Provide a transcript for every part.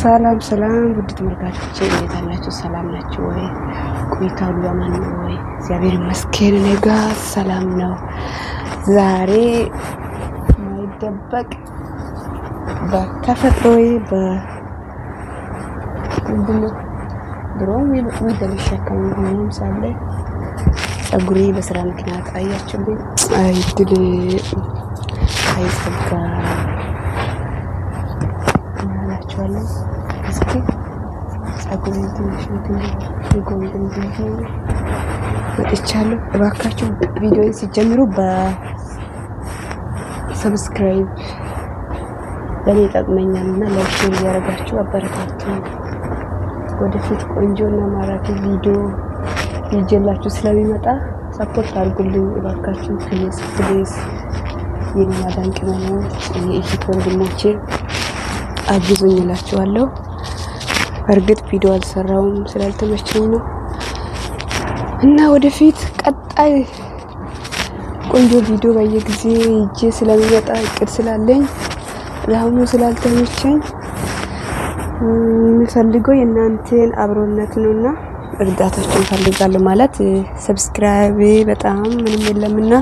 ሰላም ሰላም ውድ ተመልካቾቼ እንዴት አላችሁ? ሰላም ናችሁ ወይ? ቆይታው ለማን ነው ወይ? እግዚአብሔር ይመስገን እኔ ጋር ሰላም ነው። ዛሬ ማይደበቅ በተፈጥሮዬ ድሮም የሚደመሸከም ሆኖም ሳለ ጸጉሬ በስራ ምክንያት አያችሁልኝ አይድል አይጸጋ ናቸዋለሁ። እስኪ ጸጉሬ ትንሽ ይጎንብን ብዬ መጥቻለሁ። እባካችሁ ቪዲዮውን ሲጀምሩ በሰብስክራይብ ለኔ ይጠቅመኛልና ላይክ እያደረጋችሁ አበረታቱኝ። ወደፊት ቆንጆና ማራኪ ቪዲዮ ይዤላችሁ ስለሚመጣ ሰፖርት አድርጉልኝ እባካችሁ ፕሊዝ። የማዳን ቅመሞች የእህት ወንድሞቼ አግዙኝ እላችኋለሁ። በእርግጥ ቪዲዮ አልሰራውም ስላልተመቸኝ ነው እና ወደፊት ቀጣይ ቆንጆ ቪዲዮ በየጊዜ ይዤ ስለሚመጣ እቅድ ስላለኝ ለአሁኑ ስላልተመቸኝ የምፈልገው የእናንተን አብሮነት ነውና እርዳታችሁን ፈልጋለሁ። ማለት ሰብስክራይብ በጣም ምንም የለምና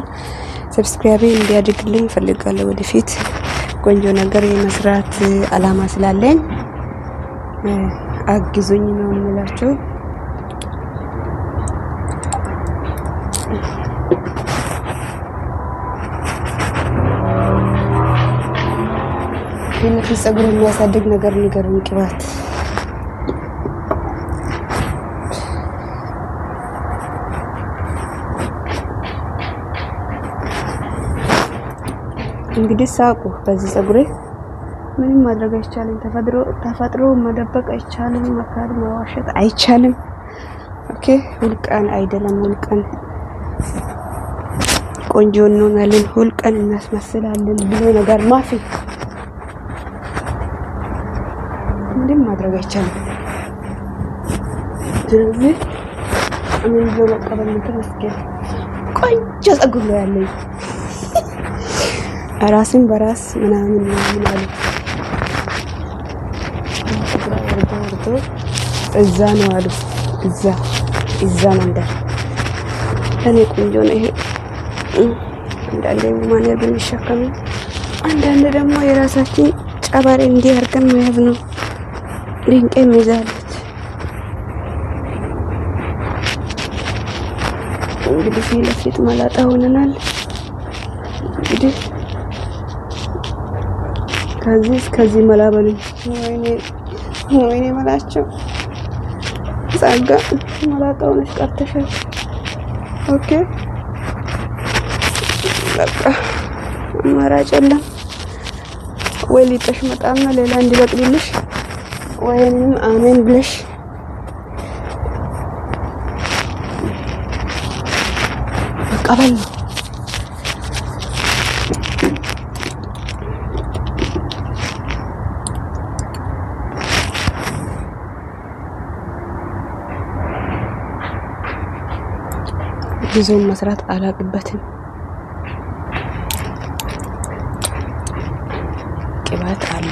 ሰብስክራይብ እንዲያድግልኝ ፈልጋለሁ። ወደፊት ቆንጆ ነገር የመስራት አላማ ስላለኝ አግዙኝ ነው የምላችሁ። የነፍስ ጸጉር የሚያሳድግ ነገር ንገሩኝ። ቅባት እንግዲህ ሳቁ። በዚህ ጸጉሬ ምንም ማድረግ አይቻልም። ተፈጥሮ መደበቅ አይቻልም። መካድ መዋሸት አይቻልም። ኦኬ ሁልቀን አይደለም፣ ሁልቀን ቆንጆ እንሆናለን፣ ሁልቀን እናስመስላለን ብሎ ነገር ማፊ ምንም ማድረግ አይቻልም። ስለዚህ ምን ብሎ መቀበል ተመስገን። ቆንጆ ጸጉር ነው ያለኝ። ራስን በራስ ምናምን አሉ ወርዶ እዛ ነው አሉ እዛ መንደር ለኔ ቆንጆ ነው ይሄ። አንዳንዴ ማንያር ብንሸከም አንዳንዴ ደግሞ የራሳችን ጨባሬ እንዲህ አድርገን መያዝ ነው። ድንቄ ይዛለች እንግዲህ ፊት ለፊት መላጣ ሆነናል። እንግዲህ ከዚህ መላበሉኝ ወይኔ መላቸው ጸጋ መላጣው ነሽ ቀርተሻል። ኦኬ በቃ አማራጭ የለም። ወይ ሊጠሽ መጣና ሌላ እንዲበቅልልሽ ወይንም አሜን ብለሽ መቀበል ነው። ብዙም መስራት አላቅበትም። ቅባት አለ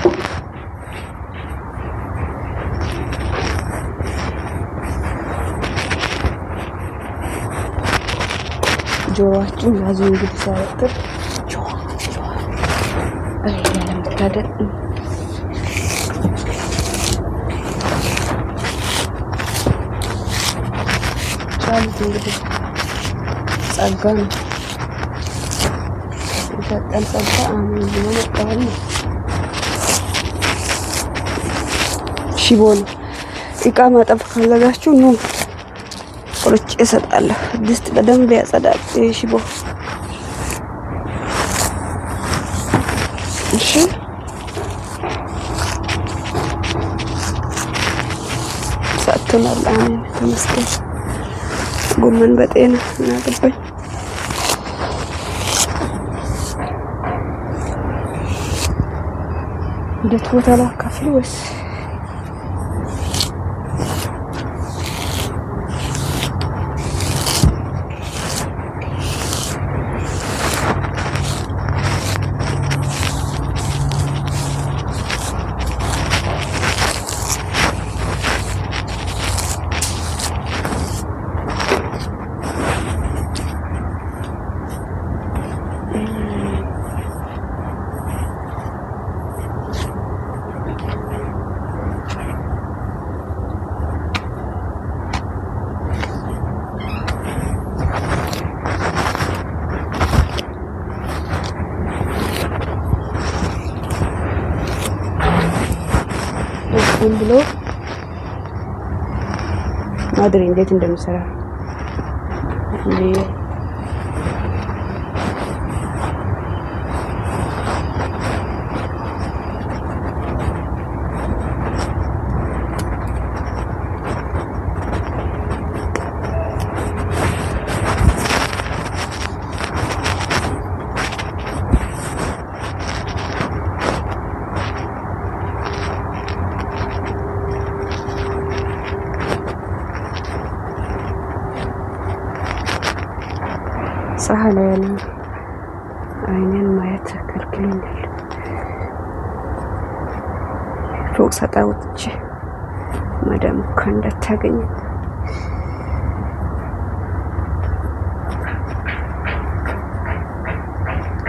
ጆሮአችን ያዙ። እንግዲህ ሳይወጥር አይደለም ታደል ቻሉት። እንግዲህ ጸጋ ነው የሰጠን ጸጋ አሜን ብሎ መቀበል ነው። ሽቦ ነው። እቃ ማጠብ ካለጋችሁ ነው ቆርጬ እሰጣለሁ። ድስት በደንብ ያጸዳል ሽቦ። እሺ ሰጥተናል። አሜን ተመስገን። ጎመን በጤና እናገባኝ። እንዴት ቦታ ላካፍል ወይስ ዝም ብሎ ማድሪ እንዴት እንደምሰራ ፀሐይ ላይ ነው አይኔን ማየት ከልክሎኛል። ፎቅ ሰጣውጥቼ ማዳም እኮ እንዳታገኝ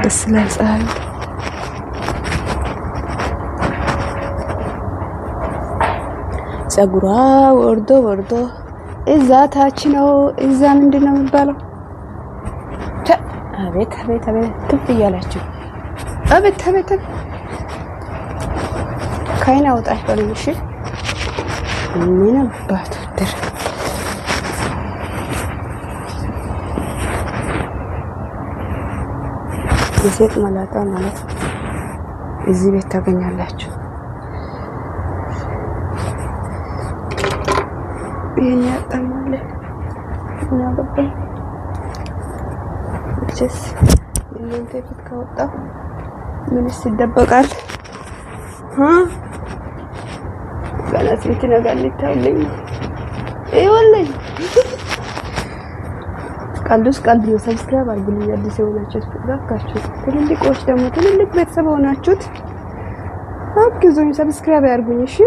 ደስ ይላል ፀሐይ። ፀጉሯ ወርዶ ወርዶ እዛ ታች ነው። እዛ ምንድን ነው የሚባለው? አቤት አቤት አቤት ትፍ እያላችሁ አቤት አቤት ካይና ወጣሽ በለኝ። እሺ ምን አባቱ ድር የሴት መላጣ ማለት እዚህ ቤት ታገኛላችሁ። ይሄን ያጣማለ እና ገባኝ ጀስ እናንተ ፊት ካወጣ ምንስ ይደበቃል? ገና ስንት ነገር ሊታይልኝ ይወለኝ። ቀልዱስ ቀልድ ነው። ሰብስክራይብ አድርጉልኝ አዲስ የሆናችሁት እባካችሁ። ትልልቆች ደግሞ ትልልቅ ቤተሰብ ሆናችሁት አግዙኝ፣ ሰብስክራይብ ያድርጉኝ። እሺ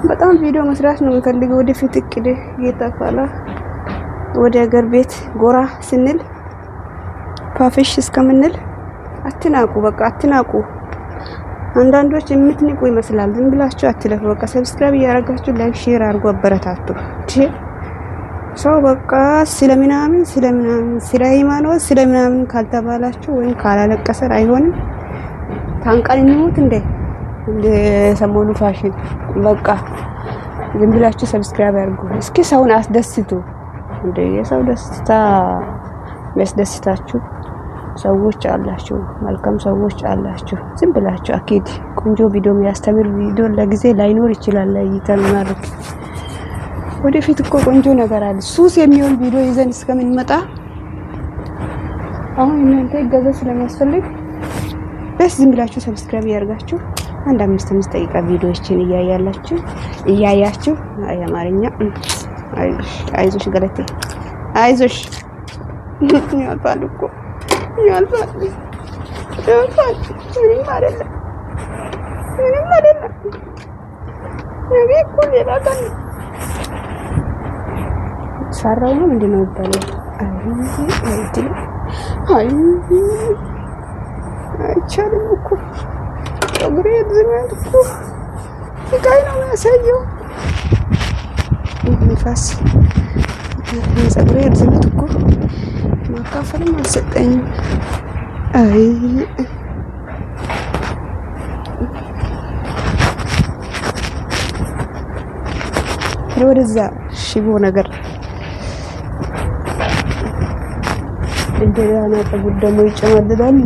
በጣም ቪዲዮ መስራት ነው የምፈልገው ወደፊት እቅድ እየተፋላ ወደ ሀገር ቤት ጎራ ስንል ፓፊሽ እስከምንል አትናቁ፣ በቃ አትናቁ። አንዳንዶች የምትንቁ ይመስላል። ዝም ብላችሁ አትለፉ። በቃ ሰብስክራይብ እያደረጋችሁ ላይክ ሼር አድርጉ፣ አበረታቱ። ሰው በቃ ስለምናምን ስለ ሃይማኖት ስለምናምን ካልተባላችሁ ወይም ካላለቀሰን አይሆንም። ታንቀን እንሙት እንደ ሰሞኑ ፋሽን በቃ ዝም ብላችሁ ሰብስክራይብ አድርጉ። እስኪ ሰውን አስደስቱ። እንደ የሰው ደስታ የሚያስደስታችሁ ሰዎች አላችሁ፣ መልካም ሰዎች አላችሁ። ዝም ብላችሁ አኪድ ቆንጆ ቪዲዮ የሚያስተምር ቪዲዮ ለጊዜ ላይኖር ይችላል። ይተማርክ ወደፊት እኮ ቆንጆ ነገር አለ። ሱስ የሚሆን ቪዲዮ ይዘን እስከምንመጣ አሁን እናንተ እገዛ ስለሚያስፈልግ በስ ዝም ብላችሁ ሰብስክራይብ ያርጋችሁ አንድ 5 ደቂቃ ቪዲዮዎችን እያያችሁ አማርኛ አይዞሽ ገለቴ አይዞሽ ያልፋል እኮ ያልፋል። ምንም አይደለም። ነገ እኮ ሌላ ቀን ሰራው ነው ምንድን ነው የሚባለው? አይቻልም እኮ ፀጉሬ ዝም እኮ ስቃይ ነው የሚያሳየው። ንፋስ ፀጉሬ ዝምት እኮ ማካፈልም አልሰጠኝም። አይ ወደዛ ሽቦ ነገር እንደገና ፀጉር ደግሞ ይጨማልላል።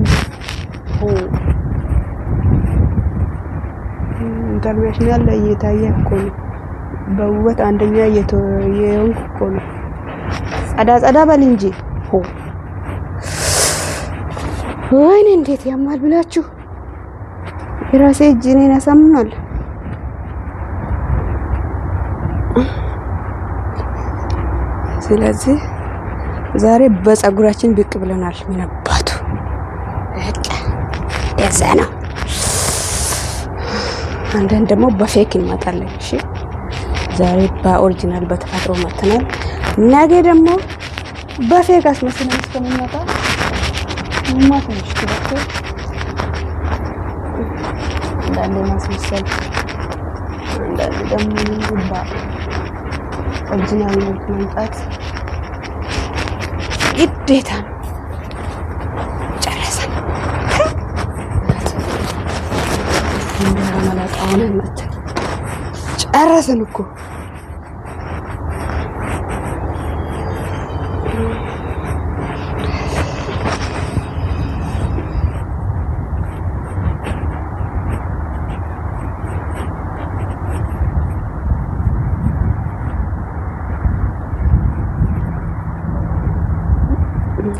ኢንተርናሽናል ላይ እየታየ እኮ ነው። በውበት አንደኛ የሆንኩ እኮ ነው። ጸዳ በል እንጂ ወይኔ እንዴት ያማል ብላችሁ የራሴ እጅ እኔን ያሳምናል። ስለዚህ ዛሬ በፀጉራችን ብቅ ብለናል። ምን አባቱ ያዛ ነው። አንዳንድ ደግሞ በፌክ እንመጣለን። እሺ ዛሬ በኦሪጂናል በተፈጥሮ መተናል። ነገ ደግሞ በፌክ አስመስለን እስከምንመጣ ማታ ነው። አንዳንዴ ማስመሰል፣ አንዳንዴ ደግሞ ጉባ ኦሪጂናል መልክ ማምጣት ግዴታ ነው። ጨረሰን እንደራ መላጣውን መተን ጨረስን እኮ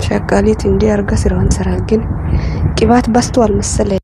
ሸቃሊት እንዲህ አርጋ ስራዋን ሰራ ግን ቅባት በስቷል መሰለኝ